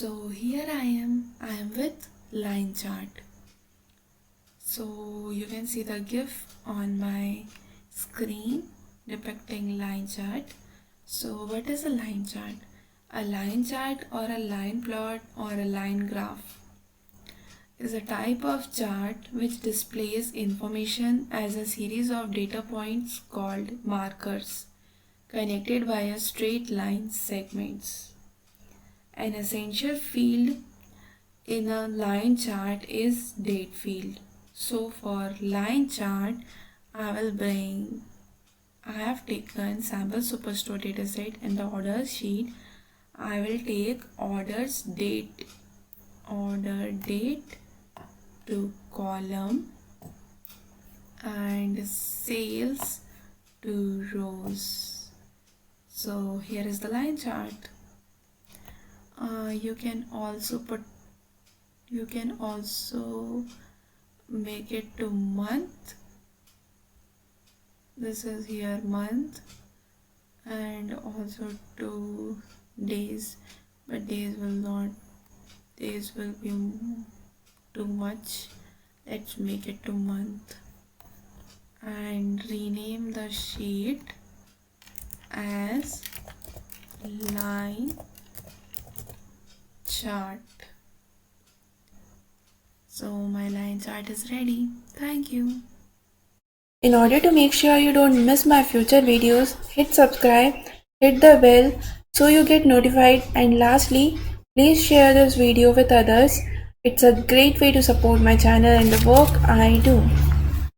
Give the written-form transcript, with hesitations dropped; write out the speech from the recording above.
So here I am with line chart. So you can see the GIF on my screen depicting line chart. So what is a line chart? A line chart or a line plot or a line graph is a type of chart which displays information as a series of data points called markers connected via straight line segments. An essential field in a line chart is date field. So for line chart, I have taken sample superstore dataset and the order sheet. I will take order date to column and sales to rows. So here is the line chart. You can also make it to month. This is here month, and also to days, but days will be too much. Let's make it to month and rename the sheet as line chart. So my line chart is ready. Thank you. In order to make sure you don't miss my future videos, hit subscribe, hit the bell so you get notified, and lastly, please share this video with others. It's a great way to support my channel and the work I do.